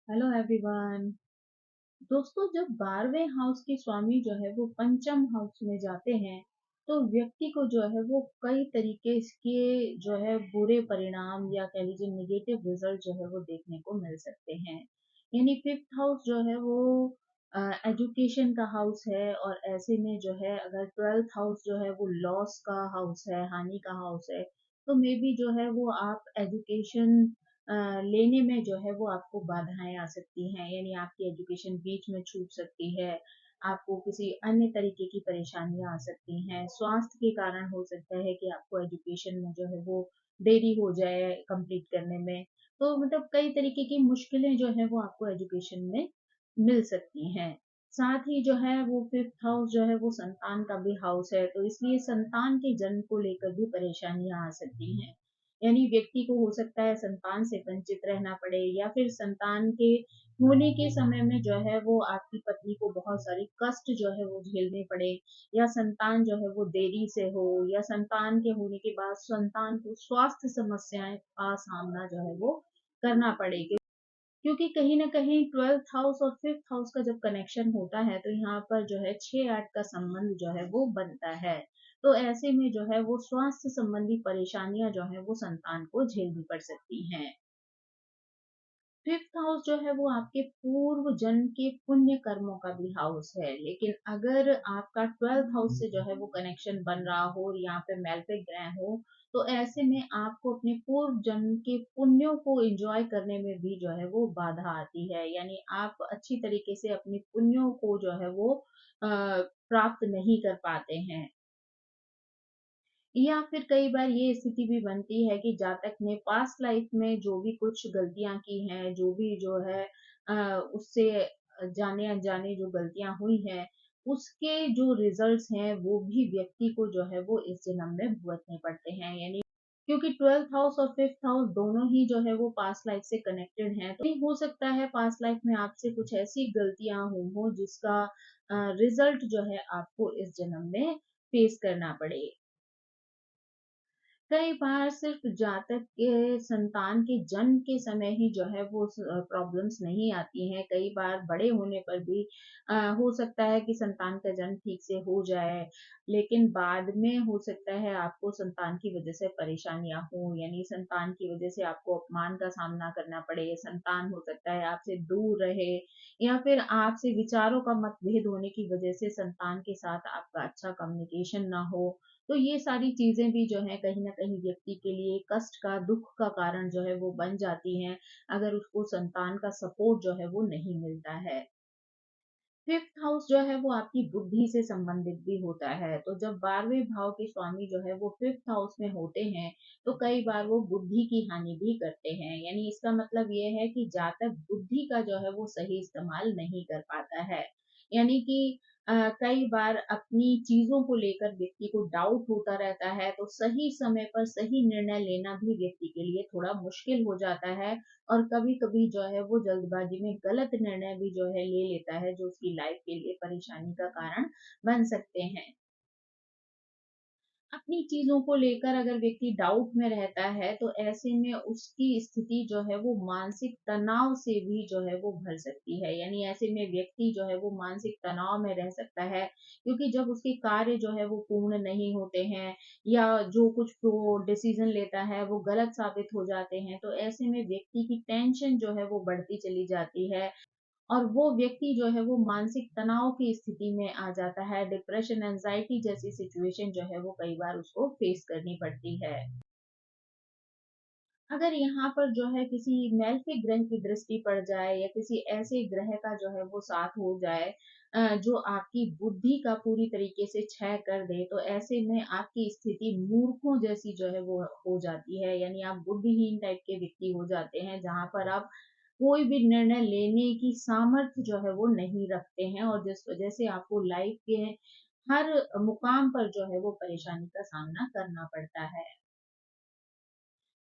Hello everyone. दोस्तों, जब 12वें house के स्वामी जो है वो पंचम हाउस में जाते हैं तो व्यक्ति को जो है वो कई तरीके के जो है बुरे परिणाम या कह लीजिए निगेटिव रिजल्ट जो है वो देखने को मिल सकते हैं। यानी फिफ्थ हाउस जो है वो एजुकेशन का हाउस है, और ऐसे में जो है अगर ट्वेल्थ हाउस जो है वो लॉस का हाउस है, हानि का हाउस है, तो मे बी जो है वो आप एजुकेशन लेने में जो है वो आपको बाधाएं आ सकती हैं। यानी आपकी एजुकेशन बीच में छूट सकती है, आपको किसी अन्य तरीके की परेशानियां आ सकती हैं, स्वास्थ्य के कारण हो सकता है कि आपको एजुकेशन में जो है वो देरी हो जाए कंप्लीट करने में। तो मतलब कई तरीके की मुश्किलें जो है वो आपको एजुकेशन में मिल सकती हैं। साथ ही जो है वो फिफ्थ हाउस जो है वो संतान का भी हाउस है, तो इसलिए संतान के जन्म को लेकर भी परेशानियां आ सकती हैं। यानी व्यक्ति को हो सकता है संतान से वंचित रहना पड़े, या फिर संतान के होने के समय में जो है वो आपकी पत्नी को बहुत सारी कष्ट जो है वो झेलने पड़े, या संतान जो है वो देरी से हो, या संतान के होने के बाद संतान को स्वास्थ्य समस्याएं का सामना जो है वो करना पड़े। क्योंकि कहीं न कहीं 12th हाउस और 5th हाउस का जब कनेक्शन होता है तो यहाँ पर जो है 6-8 का संबंध जो है वो बनता है। तो ऐसे में जो है वो स्वास्थ्य संबंधी परेशानियाँ जो है वो संतान को झेलनी पड़ सकती हैं। फिफ्थ हाउस जो है वो आपके पूर्व जन्म के पुण्य कर्मों का भी हाउस है, लेकिन अगर आपका 12th हाउस से जो है वो कनेक्शन बन रहा हो, और यहाँ पे मेल्फिक ग्रह हो, तो ऐसे में आपको अपने पूर्व जन्म के पुण्यों को एंजॉय करने में भी जो है वो बाधा आती है। यानी आप अच्छी तरीके से अपने पुण्यों को जो है वो प्राप्त नहीं कर पाते हैं। या फिर कई बार ये स्थिति भी बनती है कि जातक ने पास्ट लाइफ में जो भी कुछ गलतियां की हैं, जो भी जो है उससे जाने अनजाने जो गलतियां हुई हैं, उसके जो रिजल्ट्स हैं वो भी व्यक्ति को जो है वो इस जन्म में भुगतने पड़ते हैं। यानी क्योंकि 12th हाउस और 5th हाउस दोनों ही जो है वो पास्ट लाइफ से कनेक्टेड हैं, तो हो सकता है पास्ट लाइफ में आपसे कुछ ऐसी गलतियां हुई हो जिसका रिजल्ट जो है आपको इस जन्म में फेस करना पड़े। कई बार सिर्फ जातक के संतान के जन्म के समय ही जो है वो प्रॉब्लम्स नहीं आती हैं। कई बार बड़े होने पर भी हो सकता है कि संतान का जन्म ठीक से हो जाए, लेकिन बाद में हो सकता है आपको संतान की वजह से परेशानियां हो, यानी संतान की वजह से आपको अपमान का सामना करना पड़े, संतान हो सकता है आपसे दूर रहे, या फिर आपसे विचारों का मतभेद होने की वजह से संतान के साथ आपका अच्छा कम्युनिकेशन ना हो। तो ये सारी चीज़ें भी जो है कहीं न कहीं व्यक्ति के लिए कष्ट का, दुःख का कारण जो है वो बन जाती हैं, अगर उसको संतान का सपोर्ट जो है वो नहीं मिलता है। फिफ्थ हाउस जो है वो आपकी बुद्धि से संबंधित भी होता है, तो जब 12वें भाव के स्वामी जो है वो फिफ्थ हाउस में होते हैं, तो कई बार वो बुद्धि की हानि भी करते हैं। यानी इसका मतलब ये है कि जातक बुद्धि का जो है वो सही इस्तेमाल नहीं कर पाता है। यानी कि कई बार अपनी चीजों को लेकर व्यक्ति को डाउट होता रहता है, तो सही समय पर सही निर्णय लेना भी व्यक्ति के लिए थोड़ा मुश्किल हो जाता है, और कभी-कभी जो है वो जल्दबाजी में गलत निर्णय भी जो है ले लेता है, जो उसकी लाइफ के लिए परेशानी का कारण बन सकते हैं। अपनी चीज़ों को लेकर अगर व्यक्ति डाउट में रहता है, तो ऐसे में उसकी स्थिति जो है वो मानसिक तनाव से भी जो है वो भर सकती है। यानी ऐसे में व्यक्ति जो है वो मानसिक तनाव में रह सकता है, क्योंकि जब उसके कार्य जो है वो पूर्ण नहीं होते हैं, या जो कुछ वो डिसीज़न लेता है वो गलत साबित हो जाते हैं, तो ऐसे में व्यक्ति की टेंशन जो है वो बढ़ती चली जाती है, और वो व्यक्ति जो है वो मानसिक तनाव की स्थिति में आ जाता है। डिप्रेशन, एंजाइटी जैसी सिचुएशन जो है वो कई बार उसको फेस करनी पड़ती है। अगर यहाँ पर जो है किसी मेलेफिक ग्रह की दृष्टि पड़ जाए, या किसी ऐसे ग्रह का जो है वो साथ हो जाए जो आपकी बुद्धि का पूरी तरीके से क्षय कर दे, तो ऐसे में आपकी स्थिति मूर्खों जैसी जो है वो हो जाती है। यानी आप बुद्धिहीन टाइप के व्यक्ति हो जाते हैं, जहाँ पर आप कोई भी निर्णय लेने की सामर्थ्य जो है वो नहीं रखते हैं, और जिस वजह से आपको लाइफ के हर मुकाम पर जो है वो परेशानी का सामना करना पड़ता है।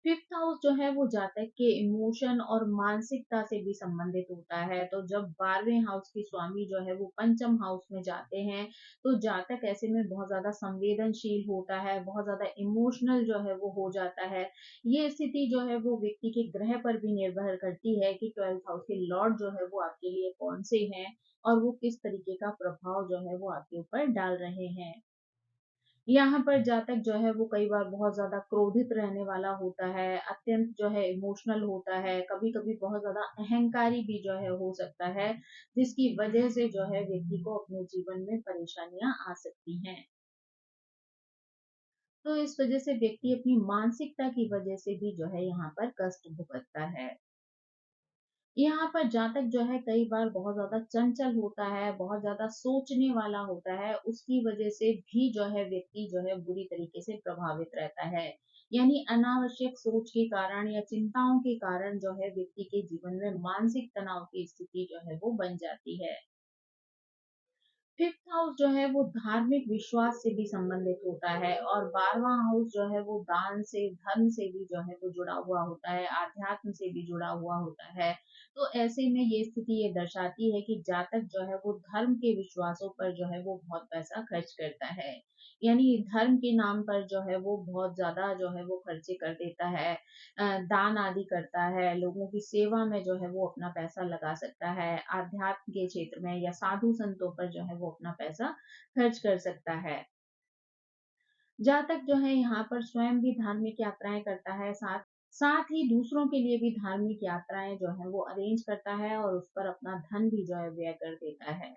फिफ्थ हाउस जो है वो जातक के इमोशन और मानसिकता से भी संबंधित होता है। तो जब 12वें हाउस के स्वामी जो है वो पंचम हाउस में जाते हैं, तो जातक ऐसे में बहुत ज़्यादा संवेदनशील होता है, बहुत ज़्यादा इमोशनल जो है वो हो जाता है। ये स्थिति जो है वो व्यक्ति के ग्रह पर भी निर्भर करती है कि 12th हाउस के लॉर्ड जो है वो आपके लिए कौन से हैं और वो किस तरीके का प्रभाव जो है वो आपके ऊपर डाल रहे हैं। यहाँ पर जातक जो है वो कई बार बहुत ज़्यादा क्रोधित रहने वाला होता है, अत्यंत जो है इमोशनल होता है, कभी-कभी बहुत ज़्यादा अहंकारी भी जो है हो सकता है, जिसकी वजह से जो है व्यक्ति को अपने जीवन में परेशानियाँ आ सकती हैं। तो इस वजह से व्यक्ति अपनी मानसिकता की वजह से भी जो है यहाँ पर कष्ट भुगतता है। यहाँ पर जातक जो है कई बार बहुत ज़्यादा चंचल होता है, बहुत ज़्यादा सोचने वाला होता है, उसकी वजह से भी जो है व्यक्ति जो है बुरी तरीके से प्रभावित रहता है। यानी अनावश्यक सोच के कारण या चिंताओं के कारण जो है व्यक्ति के जीवन में मानसिक तनाव की स्थिति जो है वो बन जाती है। फिफ्थ हाउस जो है वो धार्मिक विश्वास से भी संबंधित होता है और 12वां हाउस जो है वो दान से, धर्म से भी जो है वो जुड़ा हुआ होता है, आध्यात्म से भी जुड़ा हुआ होता है। तो ऐसे में ये स्थिति ये दर्शाती है कि जातक जो है वो धर्म के विश्वासों पर जो है वो बहुत पैसा खर्च करता है। यानी धर्म के नाम पर जो है वो बहुत ज़्यादा जो है वो खर्चे कर देता है, दान आदि करता है, लोगों की सेवा में जो है वो अपना पैसा लगा सकता है, आध्यात्म के क्षेत्र में या साधु संतों पर जो है वो अपना पैसा खर्च कर सकता है। जहाँ तक जो है यहाँ पर स्वयं भी धार्मिक यात्राएँ करता है, साथ साथ ही दूसरों के लिए भी धार्मिक यात्राएँ जो हैं वो अरेंज करता है और उस पर अपना धन भी जो है व्यय कर देता है।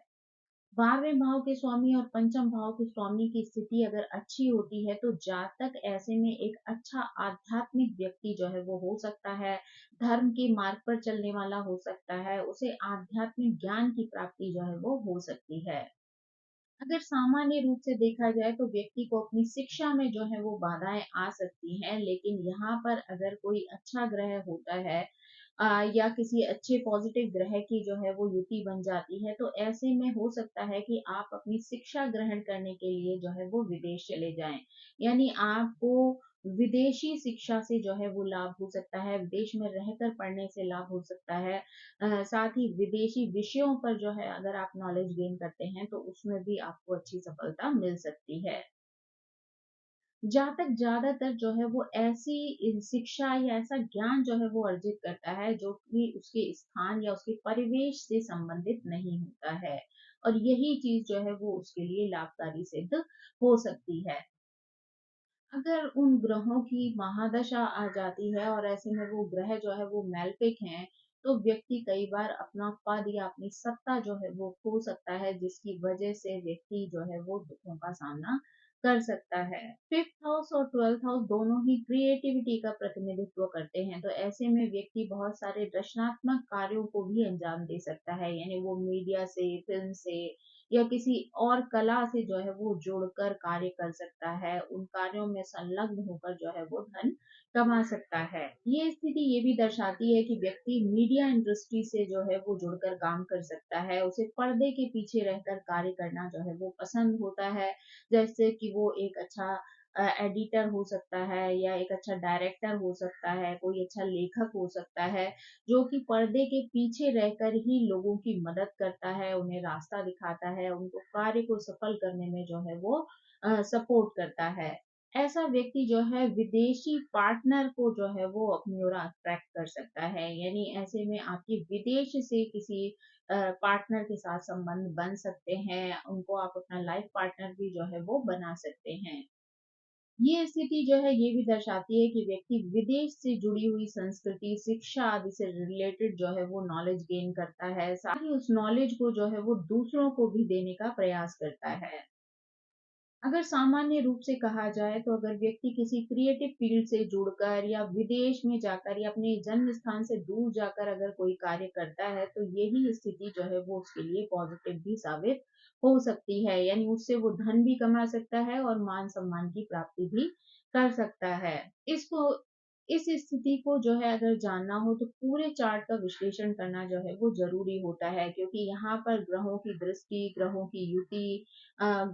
12वें भाव के स्वामी और पंचम भाव के स्वामी की स्थिति अगर अच्छी होती है, तो जातक ऐसे में एक अच्छा आध्यात्मिक व्यक्ति जो है वो हो सकता है, धर्म के मार्ग पर चलने वाला हो सकता है, उसे आध्यात्मिक ज्ञान की प्राप्ति जो है वो हो सकती है। अगर सामान्य रूप से देखा जाए तो व्यक्ति को अपनी शिक्षा में जो है वो बाधाएँ आ सकती हैं, लेकिन यहाँ पर अगर कोई अच्छा ग्रह होता है या किसी अच्छे पॉजिटिव ग्रह की जो है वो युति बन जाती है, तो ऐसे में हो सकता है कि आप अपनी शिक्षा ग्रहण करने के लिए जो है वो विदेश चले जाएँ। यानी आपको विदेशी शिक्षा से जो है वो लाभ हो सकता है, विदेश में रहकर पढ़ने से लाभ हो सकता है। साथ ही विदेशी विषयों पर जो है अगर आप नॉलेज गेन करते हैं तो उसमें भी आपको अच्छी सफलता मिल सकती है। जहाँ तक ज़्यादातर जो है वो ऐसी शिक्षा या ऐसा ज्ञान जो है वो अर्जित करता है जो कि उसके स्थान या उसके परिवेश से संबंधित नहीं होता है और यही चीज़ जो है वो उसके लिए लाभकारी सिद्ध हो सकती है। अगर उन ग्रहों की महादशा आ जाती है और ऐसे में वो ग्रह जो है वो मैल्फिक हैं, तो व्यक्ति कई बार अपना पद या अपनी सत्ता जो है वो खो सकता है, जिसकी वजह से व्यक्ति जो है वो दुखों का सामना कर सकता है। फिफ्थ हाउस और ट्वेल्थ हाउस दोनों ही क्रिएटिविटी का प्रतिनिधित्व करते हैं, तो ऐसे में व्यक्ति बहुत सारे रचनात्मक कार्यों को भी अंजाम दे सकता है, यानी वो मीडिया से, फिल्म से या किसी और कला से जो है वो जुड़कर कार्य कर सकता है, उन कार्यों में संलग्न होकर जो है वो धन कमा सकता है। ये स्थिति ये भी दर्शाती है कि व्यक्ति मीडिया इंडस्ट्री से जो है वो जुड़कर काम कर सकता है, उसे पर्दे के पीछे रहकर कार्य करना जो है वो पसंद होता है, जैसे कि वो एक अच्छा एडिटर हो सकता है या एक अच्छा डायरेक्टर हो सकता है, कोई अच्छा लेखक हो सकता है, जो कि पर्दे के पीछे रहकर ही लोगों की मदद करता है, उन्हें रास्ता दिखाता है, उनको कार्य को सफल करने में जो है वो सपोर्ट करता है। ऐसा व्यक्ति जो है विदेशी पार्टनर को जो है वो अपनी ओर अट्रैक्ट कर सकता है, यानी ऐसे में आपकी विदेश से किसी पार्टनर के साथ संबंध बन सकते हैं, उनको आप अपना लाइफ पार्टनर भी जो है वो बना सकते हैं। ये स्थिति जो है ये भी दर्शाती है कि व्यक्ति विदेश से जुड़ी हुई संस्कृति, शिक्षा आदि से रिलेटेड जो है वो नॉलेज गेन करता है, साथ ही उस नॉलेज को जो है वो दूसरों को भी देने का प्रयास करता है। अगर सामान्य रूप से कहा जाए तो अगर व्यक्ति किसी क्रिएटिव फील्ड से जुड़कर या विदेश में जाकर या अपने जन्म स्थान से दूर जाकर अगर कोई कार्य करता है, तो यही स्थिति जो है वो उसके लिए पॉजिटिव भी साबित हो सकती है, यानी उससे वो धन भी कमा सकता है और मान सम्मान की प्राप्ति भी कर सकता है। इसको इस स्थिति को जो है अगर जानना हो तो पूरे चार्ट का विश्लेषण करना जो है वो ज़रूरी होता है, क्योंकि यहाँ पर ग्रहों की दृष्टि, ग्रहों की युति,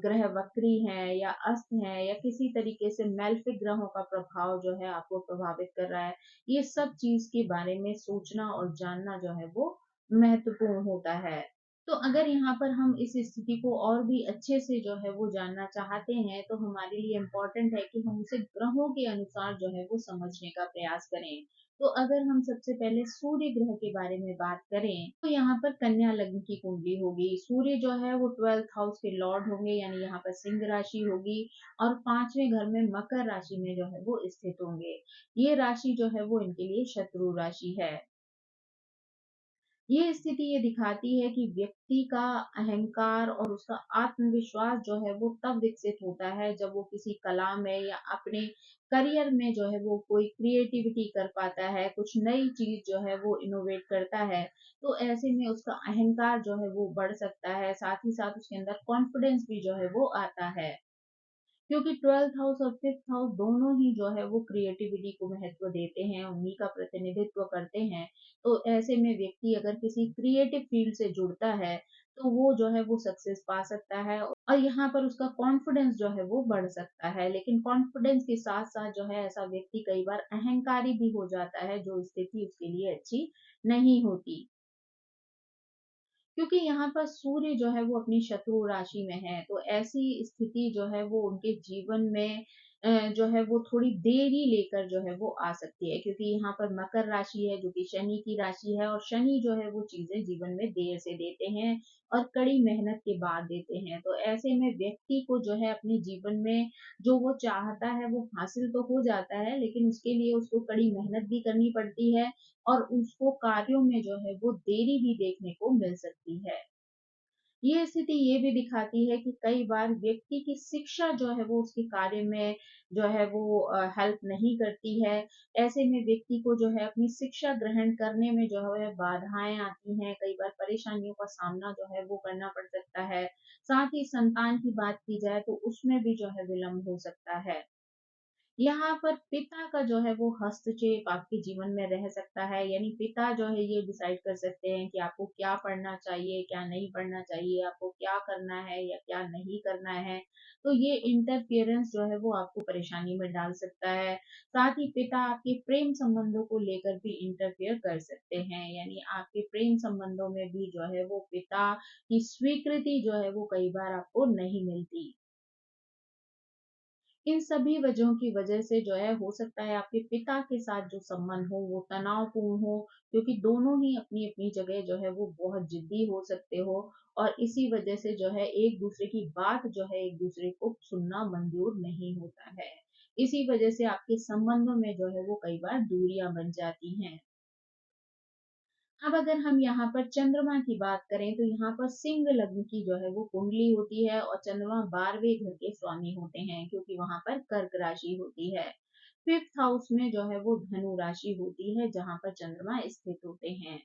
ग्रह वक्री हैं या अस्त हैं या किसी तरीके से मेलेफिक ग्रहों का प्रभाव जो है आपको प्रभावित कर रहा है। ये सब चीज़ के बारे में सोचना और जानना जो है वो महत्वपूर्ण होता है। तो अगर यहाँ पर हम इस स्थिति को और भी अच्छे से जो है वो जानना चाहते हैं, तो हमारे लिए इम्पोर्टेंट है कि हम उसे ग्रहों के अनुसार जो है वो समझने का प्रयास करें। तो अगर हम सबसे पहले सूर्य ग्रह के बारे में बात करें, तो यहाँ पर कन्या लग्न की कुंडली होगी। सूर्य जो है वो 12th हाउस के लॉर्ड होंगे, यानी यहाँ पर सिंह राशि होगी और 5वें घर में मकर राशि में जो है वो स्थित होंगे। ये राशि जो है वो इनके लिए शत्रु राशि है। ये स्थिति ये दिखाती है कि व्यक्ति का अहंकार और उसका आत्मविश्वास जो है वो तब विकसित होता है जब वो किसी कला में या अपने करियर में जो है वो कोई क्रिएटिविटी कर पाता है, कुछ नई चीज जो है वो इनोवेट करता है। तो ऐसे में उसका अहंकार जो है वो बढ़ सकता है, साथ ही साथ उसके अंदर कॉन्फिडेंस भी जो है वो आता है। क्योंकि 12th हाउस और 5th हाउस दोनों ही जो है वो क्रिएटिविटी को महत्व देते हैं, उन्हीं का प्रतिनिधित्व करते हैं। तो ऐसे में व्यक्ति अगर किसी क्रिएटिव फील्ड से जुड़ता है, तो वो जो है वो सक्सेस पा सकता है और यहाँ पर उसका कॉन्फिडेंस जो है वो बढ़ सकता है। लेकिन कॉन्फिडेंस के साथ-साथ जो है ऐसा व्यक्ति कई बार अहंकारी भी हो जाता है, जो स्थिति उसके लिए अच्छी नहीं होती। क्योंकि यहाँ पर सूर्य जो है वो अपनी शत्रु राशि में है, तो ऐसी स्थिति जो है वो उनके जीवन में जो है वो थोड़ी देरी लेकर जो है वो आ सकती है, क्योंकि यहाँ पर मकर राशि है जो कि शनि की राशि है और शनि जो है वो चीजें जीवन में देर से देते हैं और कड़ी मेहनत के बाद देते हैं। तो ऐसे में व्यक्ति को जो है अपने जीवन में जो वो चाहता है वो हासिल तो हो जाता है, लेकिन उसके लिए उसको कड़ी मेहनत भी करनी पड़ती है और उसको कार्यों में जो है वो देरी भी देखने को मिल सकती है। ये स्थिति ये भी दिखाती है कि कई बार व्यक्ति की शिक्षा जो है वो उसके कार्य में जो है वो हेल्प नहीं करती है। ऐसे में व्यक्ति को जो है अपनी शिक्षा ग्रहण करने में जो है बाधाएँ आती हैं, कई बार परेशानियों का सामना जो है वो करना पड़ सकता है। साथ ही संतान की बात की जाए तो उसमें भी जो है विलम्ब हो सकता है। यहाँ पर पिता का जो है वो हस्तक्षेप आपके जीवन में रह सकता है, यानी पिता जो है ये डिसाइड कर सकते हैं कि आपको क्या पढ़ना चाहिए, क्या नहीं पढ़ना चाहिए, आपको क्या करना है या क्या नहीं करना है। तो ये इंटरफियरेंस जो है वो आपको परेशानी में डाल सकता है। साथ ही पिता आपके प्रेम संबंधों को लेकर भी इंटरफियर कर सकते हैं, यानी आपके प्रेम संबंधों में भी जो है वो पिता की स्वीकृति जो है वो कई बार आपको नहीं मिलती। इन सभी वजहों की वजह से जो है हो सकता है आपके पिता के साथ जो संबंध हो वो तनावपूर्ण हो, क्योंकि दोनों ही अपनी-अपनी जगह जो है वो बहुत जिद्दी हो सकते हो और इसी वजह से जो है एक-दूसरे की बात जो है एक-दूसरे को सुनना मंज़ूर नहीं होता है। इसी वजह से आपके संबंधों में जो है वो कई बार दूरियाँ बन जाती हैं। अब अगर हम यहाँ पर चंद्रमा की बात करें तो यहाँ पर सिंह लग्न की जो है वो कुंडली होती है और चंद्रमा 12वें घर के स्वामी होते हैं, क्योंकि वहां पर कर्क राशि होती है। 5th हाउस में जो है वो धनु राशि होती है जहां पर चंद्रमा स्थित होते हैं।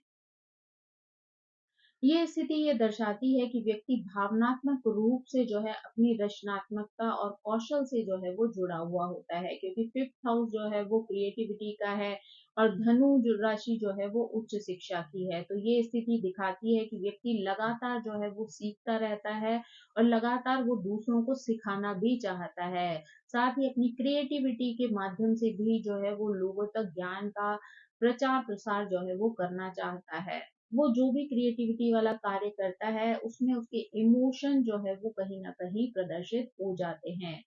ये स्थिति ये दर्शाती है कि व्यक्ति भावनात्मक रूप से जो है अपनी रचनात्मकता और कौशल से जो है वो जुड़ा हुआ होता है, क्योंकि 5th हाउस जो है वो क्रिएटिविटी का है और धनु जो राशि जो है वो उच्च शिक्षा की है। तो ये स्थिति दिखाती है कि व्यक्ति लगातार जो है वो सीखता रहता है और लगातार वो दूसरों को सिखाना भी चाहता है। साथ ही अपनी क्रिएटिविटी के माध्यम से भी जो है वो लोगों तक ज्ञान का प्रचार प्रसार जो है वो करना चाहता है। वो जो भी क्रिएटिविटी वाला कार्य करता है, उसमें उसके इमोशन जो है वो कहीं न कहीं प्रदर्शित हो जाते हैं।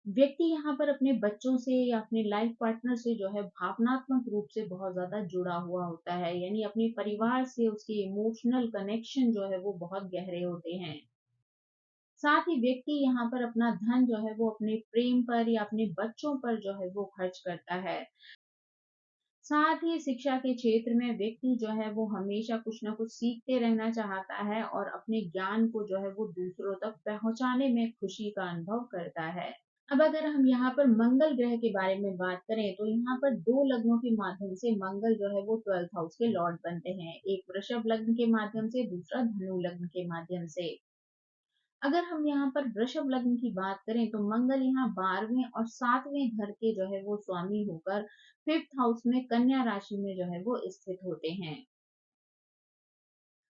व्यक्ति यहाँ पर अपने बच्चों से या अपने लाइफ पार्टनर से जो है भावनात्मक रूप से बहुत ज़्यादा जुड़ा हुआ होता है, यानी अपने परिवार से उसके इमोशनल कनेक्शन जो है वो बहुत गहरे होते हैं। साथ ही व्यक्ति यहाँ पर अपना धन जो है वो अपने प्रेम पर या अपने बच्चों पर जो है वो खर्च करता है। साथ ही शिक्षा के क्षेत्र में व्यक्ति जो है वो हमेशा कुछ न कुछ सीखते रहना चाहता है और अपने ज्ञान को जो है वो दूसरों तक पहुंचाने में खुशी का अनुभव करता है। अब अगर हम यहाँ पर मंगल ग्रह के बारे में बात करें तो यहाँ पर दो लग्नों के माध्यम से मंगल जो है वो 12th हाउस के लॉर्ड बनते हैं, एक वृषभ लग्न के माध्यम से, दूसरा धनु लग्न के माध्यम से। अगर हम यहाँ पर वृषभ लग्न की बात करें तो मंगल यहाँ 12वें और 7वें घर के जो है वो स्वामी होकर 5th हाउस में कन्या राशि में जो है वो स्थित होते हैं।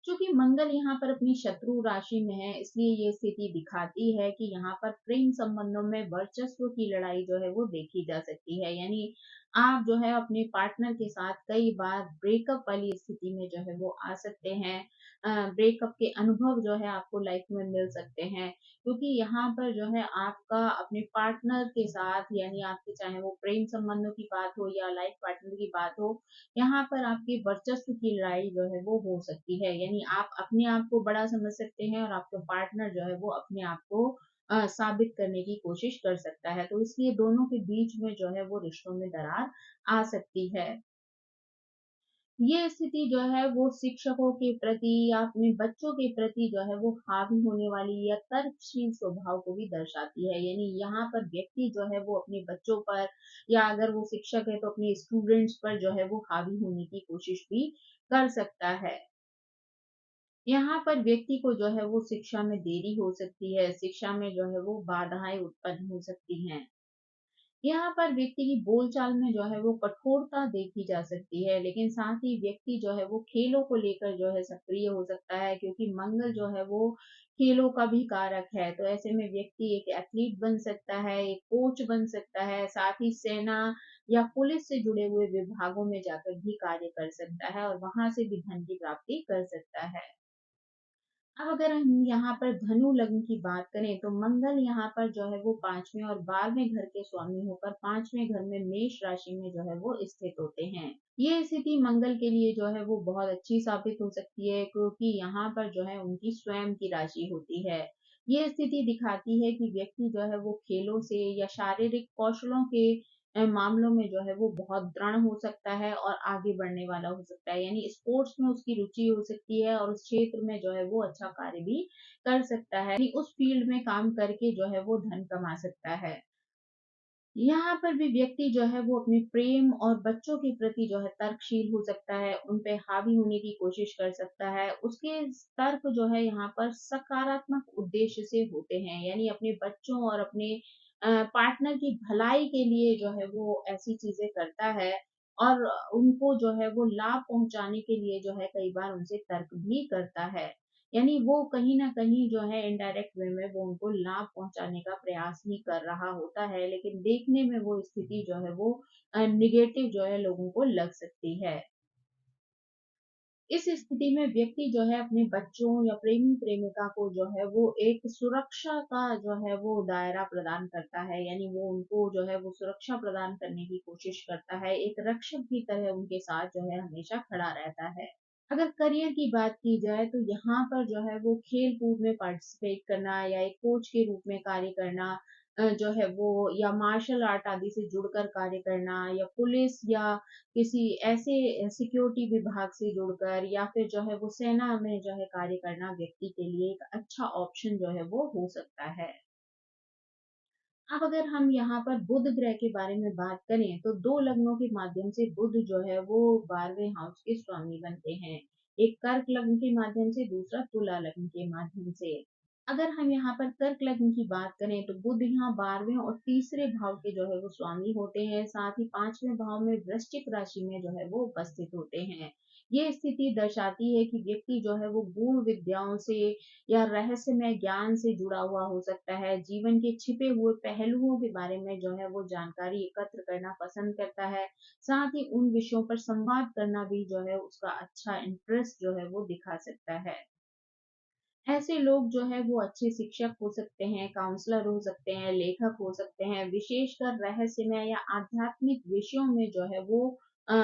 चूंकि मंगल यहाँ पर अपनी शत्रु राशि में है, इसलिए ये स्थिति दिखाती है कि यहाँ पर प्रेम संबंधों में वर्चस्व की लड़ाई जो है वो देखी जा सकती है। यानी आप जो है अपने पार्टनर के साथ कई बार ब्रेकअप वाली स्थिति में जो है वो आ सकते हैं। ब्रेकअप के अनुभव जो है आपको लाइफ में मिल सकते हैं, क्योंकि यहाँ पर जो है आपका अपने पार्टनर के साथ, यानी आपके चाहे वो प्रेम संबंधों की बात हो या लाइफ पार्टनर की बात हो, यहाँ पर आपके वर्चस्व की लड़ाई जो है वो हो सकती है। यानी आप अपने आप को बड़ा समझ सकते हैं और आपका पार्टनर जो है वो अपने आप को साबित करने की कोशिश कर सकता है। तो इसलिए दोनों के बीच में जो है वो रिश्तों में दरार आ सकती है। ये स्थिति जो है वो शिक्षकों के प्रति या अपने बच्चों के प्रति जो है वो हावी होने वाली या तर्कशील स्वभाव को भी दर्शाती है। यानी यहाँ पर व्यक्ति जो है वो अपने बच्चों पर, या अगर वो शिक्षक है तो अपने स्टूडेंट्स पर जो है वो हावी होने की कोशिश भी कर सकता है। यहाँ पर व्यक्ति को जो है वो शिक्षा में देरी हो सकती है, शिक्षा में जो है वो बाधाएं उत्पन्न हो सकती हैं। यहाँ पर व्यक्ति की बोलचाल में जो है वो कठोरता देखी जा सकती है, लेकिन साथ ही व्यक्ति जो है वो खेलों को लेकर जो है सक्रिय हो सकता है, क्योंकि मंगल जो है वो खेलों का भी कारक है। तो ऐसे में व्यक्ति एक एथलीट बन सकता है, एक कोच बन सकता है, साथ ही सेना या पुलिस से जुड़े हुए विभागों में जाकर भी कार्य कर सकता है और वहां से भी धन की प्राप्ति कर सकता है। अब अगर हम यहाँ पर धनु लग्न की बात करें तो मंगल यहाँ पर जो है वो 5वें और 12वें घर के स्वामी होकर 5वें घर में मेष राशि में जो है वो स्थित होते हैं। ये स्थिति मंगल के लिए जो है वो बहुत अच्छी साबित हो सकती है, क्योंकि यहाँ पर जो है उनकी स्वयं की राशि होती है। ये स्थिति दिखाती है कि व्यक्ति जो है वो खेलों से या शारीरिक कौशलों के मामलों में जो है वो बहुत दृढ़ हो सकता है और आगे बढ़ने वाला हो सकता है। यानी स्पोर्ट्स में उसकी रुचि हो सकती है और उस क्षेत्र में जो है वो अच्छा कार्य भी कर सकता है। यानी उस फील्ड में काम करके जो है वो धन कमा सकता है। यहाँ पर भी व्यक्ति जो है वो अपने प्रेम और बच्चों के प्रति जो है तर्कशील हो सकता है, उन पे हावी होने की कोशिश कर सकता है। उसके तर्क जो है यहाँ पर सकारात्मक उद्देश्य से होते हैं, यानी अपने बच्चों और अपने पार्टनर की भलाई के लिए जो है वो ऐसी चीजें करता है और उनको जो है वो लाभ पहुंचाने के लिए जो है कई बार उनसे तर्क भी करता है। यानी वो कहीं न कहीं जो है इनडायरेक्ट वे में वो उनको लाभ पहुँचाने का प्रयास ही कर रहा होता है, लेकिन देखने में वो स्थिति जो है वो नेगेटिव जो है लोगों को लग सकती है। इस स्थिति में व्यक्ति जो है अपने बच्चों या प्रेमी-प्रेमिका को जो है वो एक सुरक्षा का जो है वो दायरा प्रदान करता है, यानी वो उनको जो है वो सुरक्षा प्रदान करने की कोशिश करता है, एक रक्षक की तरह उनके साथ जो है हमेशा खड़ा रहता है। अगर करियर की बात की जाए तो यहाँ पर जो है वो खेल-कूद में पार्टिसिपेट करना या एक कोच के रूप में कार्य करना, जो है वो या मार्शल आर्ट आदि से जुड़कर कार्य करना या पुलिस या किसी ऐसे सिक्योरिटी विभाग से जुड़कर या फिर जो है वो सेना में जो है कार्य करना व्यक्ति के लिए एक अच्छा ऑप्शन जो है वो हो सकता है। अब अगर हम यहाँ पर बुध ग्रह के बारे में बात करें तो 2 लग्नों के माध्यम से बुध जो है वो 12वें हाउस के स्वामी बनते हैं। एक कर्क लग्न के माध्यम से, दूसरा तुला लग्न के माध्यम से। अगर हम यहाँ पर कर्क लग्न की बात करें तो बुध यहाँ 12वें और तीसरे भाव के जो है वो स्वामी होते हैं, साथ ही 5वें भाव में वृश्चिक राशि में जो है वो उपस्थित होते हैं। ये स्थिति दर्शाती है कि व्यक्ति जो है वो गूढ़ विद्याओं से या रहस्यमय ज्ञान से जुड़ा हुआ हो सकता है। जीवन के छिपे हुए पहलुओं के बारे में जो है वो जानकारी एकत्र करना पसंद करता है। साथ ही उन विषयों पर संवाद करना भी जो है उसका अच्छा इंटरेस्ट जो है वो दिखा सकता है। ऐसे लोग जो है वो अच्छे शिक्षक हो सकते हैं, काउंसलर हो सकते हैं, लेखक हो सकते हैं, विशेषकर रहस्यमय या आध्यात्मिक विषयों में जो है वो अ,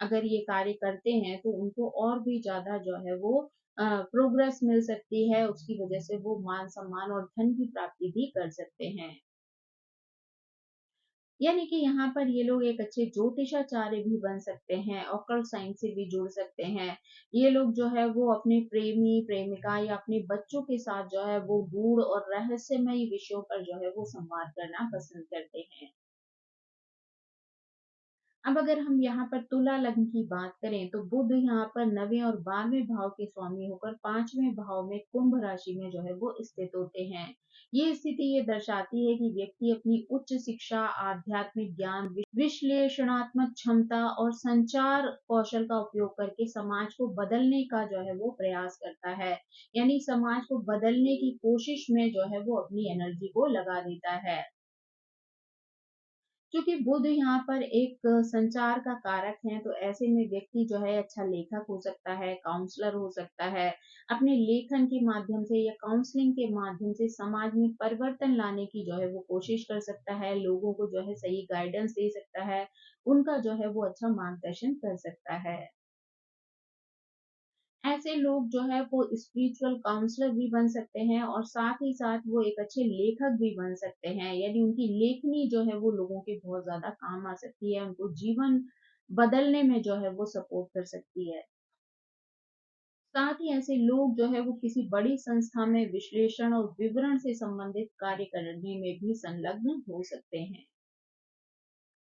अगर ये कार्य करते हैं तो उनको और भी ज़्यादा जो है वो प्रोग्रेस मिल सकती है, उसकी वजह से वो मान-सम्मान और धन की प्राप्ति भी कर सकते हैं। यानी कि यहाँ पर ये लोग एक अच्छे ज्योतिषाचार्य भी बन सकते हैं, ऑकल्ट साइंस से भी जुड़ सकते हैं। ये लोग जो है वो अपने प्रेमी-प्रेमिका या अपने बच्चों के साथ जो है वो गूढ़ और रहस्यमयी विषयों पर जो है वो संवाद करना पसंद करते हैं। अब अगर हम यहाँ पर तुला लग्न की बात करें तो बुध यहाँ पर 9वें और 12वें भाव के स्वामी होकर 5वें भाव में कुंभ राशि में जो है वो स्थित होते हैं। ये स्थिति ये दर्शाती है कि व्यक्ति अपनी उच्च शिक्षा, आध्यात्मिक ज्ञान, विश्लेषणात्मक क्षमता और संचार कौशल का उपयोग करके समाज को बदलने का जो है वो प्रयास करता है। यानी समाज को बदलने की कोशिश में जो है वो अपनी एनर्जी को लगा देता है। क्योंकि बुध यहाँ पर एक संचार का कारक है, तो ऐसे में व्यक्ति जो है अच्छा लेखक हो सकता है, काउंसलर हो सकता है। अपने लेखन के माध्यम से या काउंसलिंग के माध्यम से समाज में परिवर्तन लाने की जो है वो कोशिश कर सकता है, लोगों को जो है सही गाइडेंस दे सकता है, उनका जो है वो अच्छा मार्गदर्शन कर सकता है। ऐसे लोग जो है वो स्पिरिचुअल काउंसलर भी बन सकते हैं और साथ ही साथ वो एक अच्छे लेखक भी बन सकते हैं। यदि उनकी लेखनी जो है वो लोगों के बहुत ज़्यादा काम आ सकती है, उनको जीवन बदलने में जो है वो सपोर्ट कर सकती है। साथ ही ऐसे लोग जो है वो किसी बड़ी संस्था में विश्लेषण और विवरण से संबंधित कार्य करने में भी संलग्न हो सकते हैं।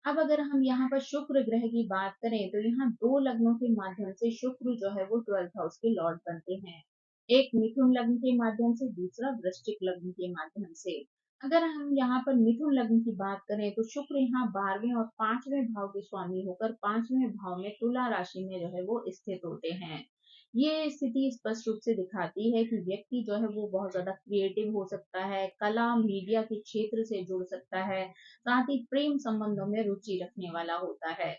अब अगर हम यहाँ पर शुक्र ग्रह की बात करें तो यहाँ 2 लग्नों के माध्यम से शुक्र जो है वो 12th हाउस के लॉर्ड बनते हैं। एक मिथुन लग्न के माध्यम से, दूसरा वृश्चिक लग्न के माध्यम से। अगर हम यहाँ पर मिथुन लग्न की बात करें तो शुक्र यहाँ 12वें और 5वें भाव के स्वामी होकर 5वें भाव में तुला राशि में जो है वो स्थित होते हैं। ये स्थिति स्पष्ट रूप से दिखाती है कि व्यक्ति जो है वो बहुत ज्यादा क्रिएटिव हो सकता है, कला मीडिया के क्षेत्र से जुड़ सकता है, साथ ही प्रेम संबंधों में रुचि रखने वाला होता है।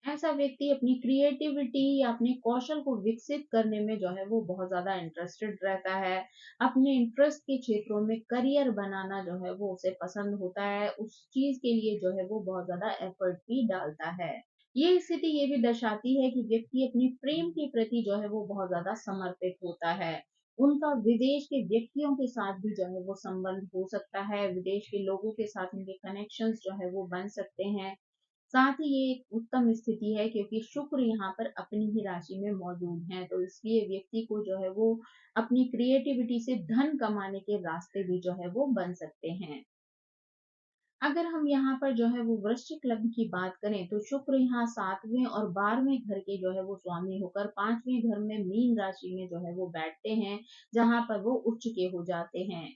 ऐसा व्यक्ति अपनी क्रिएटिविटी या अपने कौशल को विकसित करने में जो है वो बहुत ज्यादा इंटरेस्टेड रहता है। अपने इंटरेस्ट के क्षेत्रों में करियर बनाना जो है वो उसे पसंद होता है, उस चीज के लिए जो है वो बहुत ज्यादा एफर्ट भी डालता है। ये स्थिति ये भी दर्शाती है कि व्यक्ति अपने प्रेम के प्रति जो है वो बहुत ज्यादा समर्पित होता है। उनका विदेश के व्यक्तियों के साथ भी जो है वो संबंध हो सकता है, विदेश के लोगों के साथ उनके कनेक्शंस जो है वो बन सकते हैं। साथ ही ये एक उत्तम स्थिति है क्योंकि शुक्र यहाँ पर अपनी ही राशि में मौजूद है, तो इसलिए व्यक्ति को जो है वो अपनी क्रिएटिविटी से धन कमाने के रास्ते भी जो है वो बन सकते हैं। अगर हम यहाँ पर जो है वो वृश्चिक लग्न की बात करें तो शुक्र यहाँ 7वें और 12वें घर के जो है वो स्वामी होकर 5वें घर में मीन राशि में जो है वो बैठते हैं, जहां पर वो उच्च के हो जाते हैं।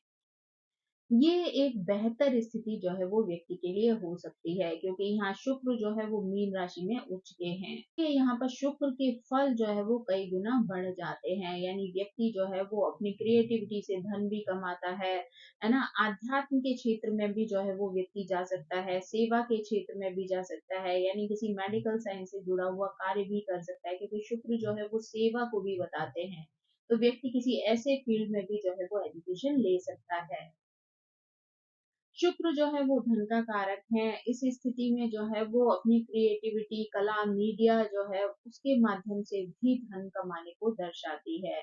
ये एक बेहतर स्थिति जो है वो व्यक्ति के लिए हो सकती है क्योंकि यहाँ शुक्र जो है वो मीन राशि में उच्च के हैं। ये यहाँ पर शुक्र के फल जो है वो कई गुना बढ़ जाते हैं, यानी व्यक्ति जो है वो अपनी क्रिएटिविटी से धन भी कमाता है ना। आध्यात्म के क्षेत्र में भी जो है वो व्यक्ति जा सकता है, सेवा के क्षेत्र में भी जा सकता है, यानी किसी मेडिकल साइंस से जुड़ा हुआ कार्य भी कर सकता है क्योंकि शुक्र जो है वो सेवा को भी बताते हैं। तो व्यक्ति किसी ऐसे फील्ड में भी जो है वो एजुकेशन ले सकता है। शुक्र जो है वो धन का कारक है। इस स्थिति में जो है वो अपनी क्रिएटिविटी, कला, मीडिया जो है उसके माध्यम से भी धन कमाने को दर्शाती है।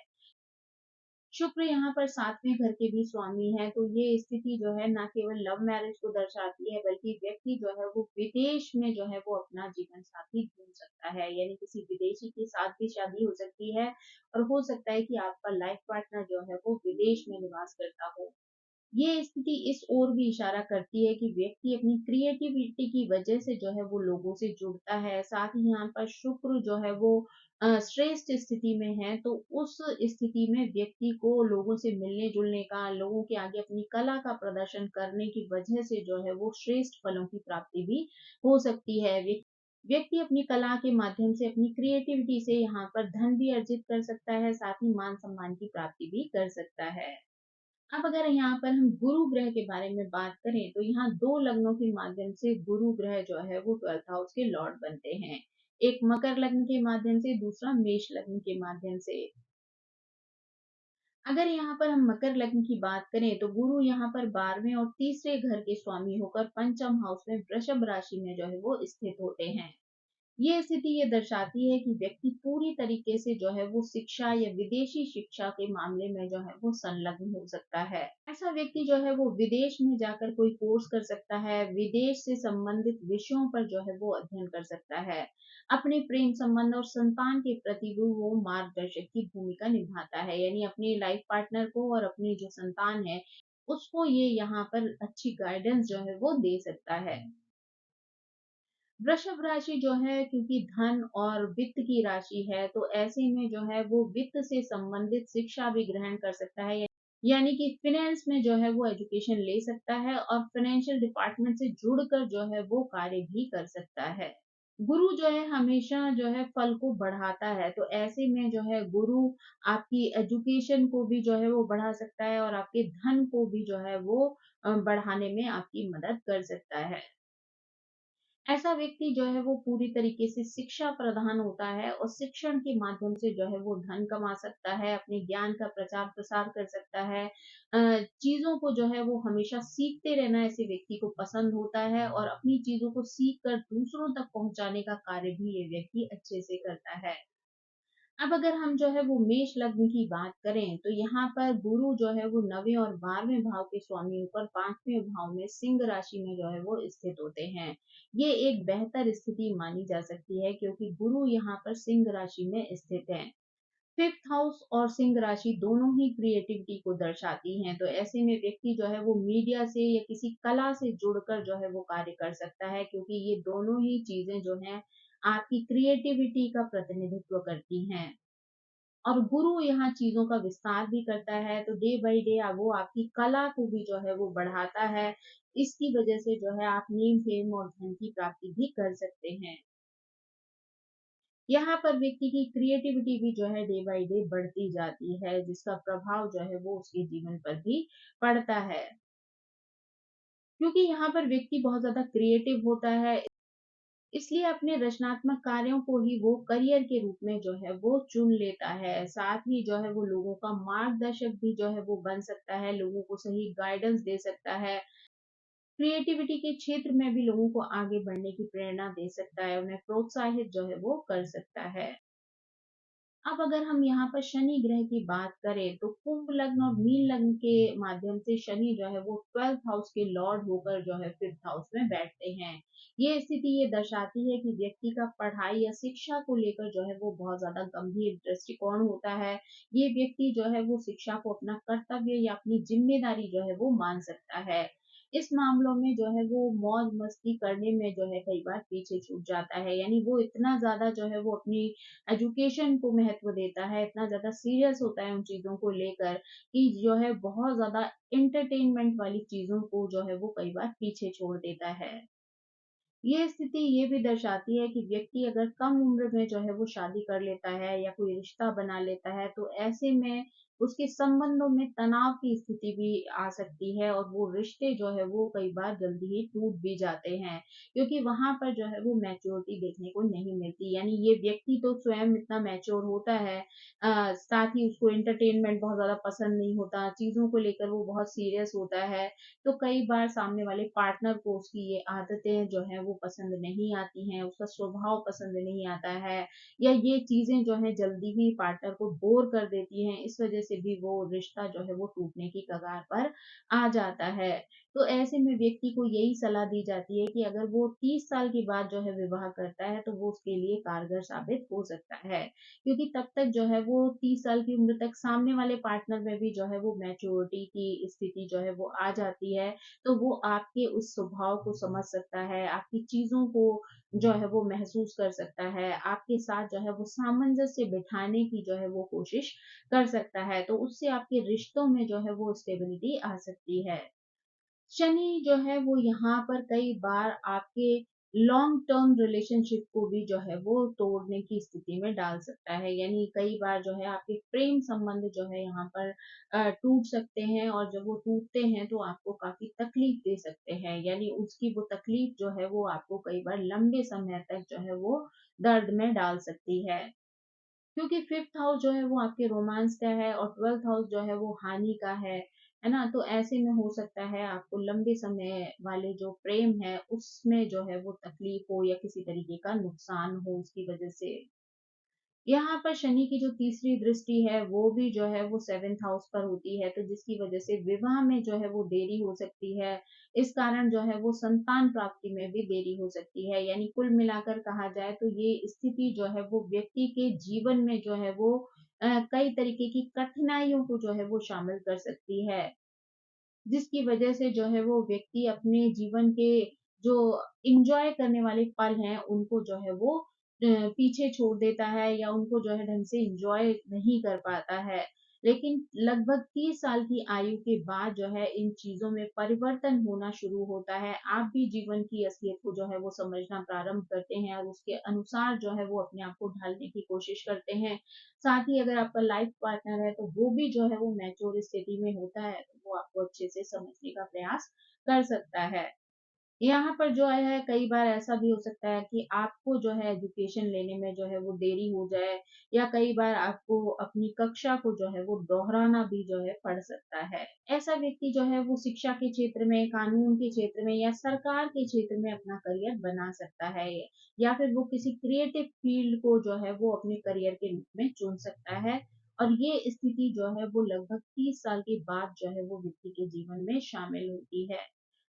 शुक्र यहाँ पर 7वें घर के भी स्वामी है, तो ये स्थिति जो है ना केवल लव मैरिज को दर्शाती है बल्कि व्यक्ति जो है वो विदेश में जो है वो अपना जीवन साथी ढूंढ सकता है, यानी किसी विदेशी के साथ भी शादी हो सकती है और हो सकता है कि आपका लाइफ पार्टनर जो है वो विदेश में निवास करता हो। ये स्थिति इस ओर भी इशारा करती है कि व्यक्ति अपनी क्रिएटिविटी की वजह से जो है वो लोगों से जुड़ता है। साथ ही यहाँ पर शुक्र जो है वो श्रेष्ठ स्थिति में है, तो उस स्थिति में व्यक्ति को लोगों से मिलने जुलने का, लोगों के आगे अपनी कला का प्रदर्शन करने की वजह से जो है वो श्रेष्ठ फलों की प्राप्ति भी हो सकती है। व्यक्ति अपनी कला के माध्यम से, अपनी क्रिएटिविटी से यहाँ पर धन भी अर्जित कर सकता है, साथ ही मान सम्मान की प्राप्ति भी कर सकता है। अब अगर यहाँ पर हम गुरु ग्रह के बारे में बात करें तो यहाँ 2 लग्नों के माध्यम से गुरु ग्रह जो है वो 12th हाउस के लॉर्ड बनते हैं। एक मकर लग्न के माध्यम से, दूसरा मेष लग्न के माध्यम से। अगर यहाँ पर हम मकर लग्न की बात करें तो गुरु यहाँ पर 12वें और तीसरे घर के स्वामी होकर पंचम हाउस में वृषभ राशि में जो है वो स्थित होते हैं। ये स्थिति ये दर्शाती है कि व्यक्ति पूरी तरीके से जो है वो शिक्षा या विदेशी शिक्षा के मामले में जो है वो संलग्न हो सकता है। ऐसा व्यक्ति जो है वो विदेश में जाकर कोई कोर्स कर सकता है, विदेश से संबंधित विषयों पर जो है वो अध्ययन कर सकता है। अपने प्रेम संबंध और संतान के प्रति भी वो मार्गदर्शक की भूमिका निभाता है, यानी अपने लाइफ पार्टनर को और अपनी जो संतान है उसको ये यहाँ पर अच्छी गाइडेंस जो है वो दे सकता है। वृषभ राशि जो है, क्योंकि धन और वित्त की राशि है, तो ऐसे में जो है वो वित्त से संबंधित शिक्षा भी ग्रहण कर सकता है। यानी कि फाइनेंस में जो है वो एजुकेशन ले सकता है और फाइनेंशियल डिपार्टमेंट से जुड़कर जो है वो कार्य भी कर सकता है। गुरु जो है हमेशा जो है फल को बढ़ाता है, तो ऐसे में जो है गुरु आपकी एजुकेशन को भी जो है वो बढ़ा सकता है और आपके धन को भी जो है वो बढ़ाने में आपकी मदद कर सकता है। ऐसा व्यक्ति जो है वो पूरी तरीके से शिक्षा प्रधान होता है और शिक्षण के माध्यम से जो है वो धन कमा सकता है, अपने ज्ञान का प्रचार प्रसार कर सकता है। चीजों को जो है वो हमेशा सीखते रहना ऐसे व्यक्ति को पसंद होता है और अपनी चीजों को सीख कर दूसरों तक पहुंचाने का कार्य भी ये व्यक्ति अच्छे से करता है। अब अगर हम जो है वो मेष लग्न की बात करें, तो यहाँ पर गुरु जो है वो 9वें और 12वें भाव के स्वामी होकर 5वें भाव में सिंह राशि में जो है वो स्थित होते हैं। ये एक बेहतर स्थिति मानी जा सकती है, क्योंकि गुरु यहाँ पर सिंह राशि में स्थित है। फिफ्थ हाउस और सिंह राशि दोनों ही क्रिएटिविटी को दर्शाती हैं, तो ऐसे में व्यक्ति जो है वो मीडिया से या किसी कला से जुड़कर जो है वो कार्य कर सकता है, क्योंकि ये दोनों ही चीजें जो हैं आपकी क्रिएटिविटी का प्रतिनिधित्व करती हैं। और गुरु यहाँ चीज़ों का विस्तार भी करता है, तो डे बाय डे वो आपकी कला को भी जो है वो बढ़ाता है। इसकी वजह से जो है आप नेम, फेम और धन की प्राप्ति भी कर सकते हैं। यहाँ पर व्यक्ति की क्रिएटिविटी भी जो है डे बाय डे बढ़ती जाती है, जिसका प्रभाव जो है वो उसके जीवन पर भी पड़ता है। क्योंकि यहाँ पर व्यक्ति बहुत ज़्यादा क्रिएटिव होता है, इसलिए अपने रचनात्मक कार्यों को ही वो करियर के रूप में जो है वो चुन लेता है। साथ ही जो है वो लोगों का मार्गदर्शक भी जो है वो बन सकता है, लोगों को सही गाइडेंस दे सकता है। क्रिएटिविटी के क्षेत्र में भी लोगों को आगे बढ़ने की प्रेरणा दे सकता है, उन्हें प्रोत्साहित जो है वो कर सकता है। अब अगर हम यहाँ पर शनि ग्रह की बात करें, तो कुंभ लग्न और मीन लग्न के माध्यम से शनि जो है वो 12th हाउस के लॉर्ड होकर जो है 5th हाउस में बैठते हैं। ये स्थिति ये दर्शाती है कि व्यक्ति का पढ़ाई या शिक्षा को लेकर जो है वो बहुत ज्यादा गंभीर दृष्टिकोण होता है। ये व्यक्ति जो है वो शिक्षा को अपना कर्तव्य या अपनी जिम्मेदारी जो है वो मान सकता है। इस मामलों में जो है वो मौज मस्ती करने में जो है कई बार पीछे छूट जाता है, यानी वो इतना ज्यादा जो है वो अपनी एजुकेशन को महत्व देता है, इतना ज़्यादा सीरियस होता है उन चीज़ों को लेकर कि जो है बहुत ज़्यादा एंटरटेनमेंट वाली चीज़ों को जो है वो कई बार पीछे छोड़ देता है। ये स्थिति ये भी दर्शाती है कि व्यक्ति अगर कम उम्र में जो है वो शादी कर लेता है या कोई रिश्ता बना लेता है, तो ऐसे में उसके संबंधों में तनाव की स्थिति भी आ सकती है और वो रिश्ते जो है वो कई बार जल्दी ही टूट भी जाते हैं, क्योंकि वहां पर जो है वो मैच्योरिटी देखने को नहीं मिलती। यानी ये व्यक्ति तो स्वयं इतना मैच्योर होता है, साथ ही उसको एंटरटेनमेंट बहुत ज्यादा पसंद नहीं होता, चीजों को लेकर वो बहुत सीरियस होता है। तो कई बार सामने वाले पार्टनर को उसकी ये आदतें जो है वो पसंद नहीं आती हैं, उसका स्वभाव पसंद नहीं आता है, या ये चीजें जो है जल्दी ही पार्टनर को बोर कर देती हैं, इस वजह से भी वो रिश्ता जो है वो टूटने की कगार पर आ जाता है। तो ऐसे में व्यक्ति को यही सलाह दी जाती है कि अगर वो 30 साल के बाद जो है विवाह करता है, तो वो उसके लिए कारगर साबित हो सकता है, क्योंकि तब तक जो है वो 30 साल की उम्र तक सामने वाले पार्टनर में भी जो है वो मैच्योरिटी की स्थिति जो है वो आ जाती है, तो वो आपके उस स्वभाव को समझ सकता है, आपकी चीज़ों को जो है वो महसूस कर सकता है, आपके साथ जो है वो सामंजस्य बिठाने की जो है वो कोशिश कर सकता है, तो उससे आपके रिश्तों में जो है वो स्टेबिलिटी आ सकती है। शनि जो है वो यहाँ पर कई बार आपके लॉन्ग टर्म रिलेशनशिप को भी जो है वो तोड़ने की स्थिति में डाल सकता है, यानी कई बार जो है आपके प्रेम संबंध जो है यहाँ पर टूट सकते हैं, और जब वो टूटते हैं तो आपको काफी तकलीफ दे सकते हैं, यानी उसकी वो तकलीफ जो है वो आपको कई बार लंबे समय तक जो है वो दर्द में डाल सकती है। क्योंकि फिफ्थ हाउस जो है वो आपके रोमांस का है और 12th हाउस जो है वो हानि का है ना? तो ऐसे में हो सकता है आपको लंबे समय वाले जो प्रेम है उसमें जो है वो तकलीफ हो या किसी तरीके का नुकसान हो उसकी वजह से। यहाँ पर शनि की जो तीसरी दृष्टि है वो भी जो है वो 7th हाउस पर होती है, तो जिसकी वजह से विवाह में जो है वो देरी हो सकती है। इस कारण जो है वो संतान प्राप्ति में भी देरी हो सकती है, यानी कुल मिलाकर कहा जाए तो ये स्थिति जो है वो व्यक्ति के जीवन में जो है वो कई तरीके की कठिनाइयों को जो है वो शामिल कर सकती है, जिसकी वजह से जो है वो व्यक्ति अपने जीवन के जो एन्जॉय करने वाले पल हैं, उनको जो है वो पीछे छोड़ देता है या उनको जो है ढंग से एन्जॉय नहीं कर पाता है। लेकिन लगभग 30 साल की आयु के बाद जो है इन चीज़ों में परिवर्तन होना शुरू होता है। आप भी जीवन की असलियत को जो है वो समझना प्रारंभ करते हैं और उसके अनुसार जो है वो अपने आप को ढालने की कोशिश करते हैं। साथ ही अगर आपका लाइफ पार्टनर है तो वो भी जो है वो मैच्योर स्थिति में होता है, तो वो आपको अच्छे से समझने का प्रयास कर सकता है। यहाँ पर जो है कई बार ऐसा भी हो सकता है कि आपको जो है एजुकेशन लेने में जो है वो देरी हो जाए या कई बार आपको अपनी कक्षा को जो है वो दोहराना भी जो है पड़ सकता है। ऐसा व्यक्ति जो है वो शिक्षा के क्षेत्र में, कानून के क्षेत्र में या सरकार के क्षेत्र में अपना करियर बना सकता है या फिर वो किसी क्रिएटिव फील्ड को जो है वो अपने करियर के रूप में चुन सकता है। और ये स्थिति जो है वो लगभग 30 साल के बाद जो है वो व्यक्ति के जीवन में शामिल होती है।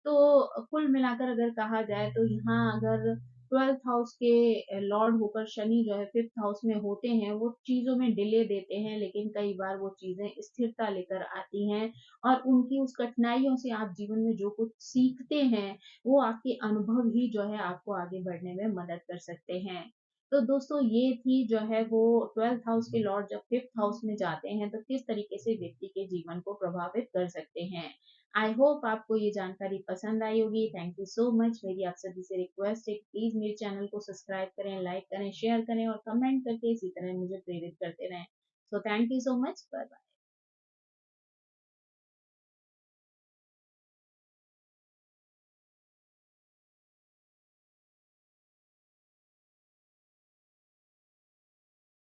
तो कुल मिलाकर अगर कहा जाए तो यहाँ अगर 12th हाउस के लॉर्ड होकर शनि जो है 5th हाउस में होते हैं, वो चीज़ों में डिले देते हैं, लेकिन कई बार वो चीज़ें स्थिरता लेकर आती हैं और उनकी उस कठिनाइयों से आप जीवन में जो कुछ सीखते हैं, वो आपके अनुभव ही जो है आपको आगे बढ़ने में मदद कर सकते हैं। तो दोस्तों ये थी जो है वो 12th हाउस के लॉर्ड जब 5th हाउस में जाते हैं, तो किस तरीके से व्यक्ति के जीवन को प्रभावित कर सकते हैं। आई होप आपको ये जानकारी पसंद आई होगी। Thank you so much. मेरी आप सभी से रिक्वेस्ट है कि प्लीज मेरे चैनल को सब्सक्राइब करें, लाइक करें, शेयर करें और कमेंट करके इसी तरह मुझे प्रेरित करते रहें। So thank you so much. Bye bye.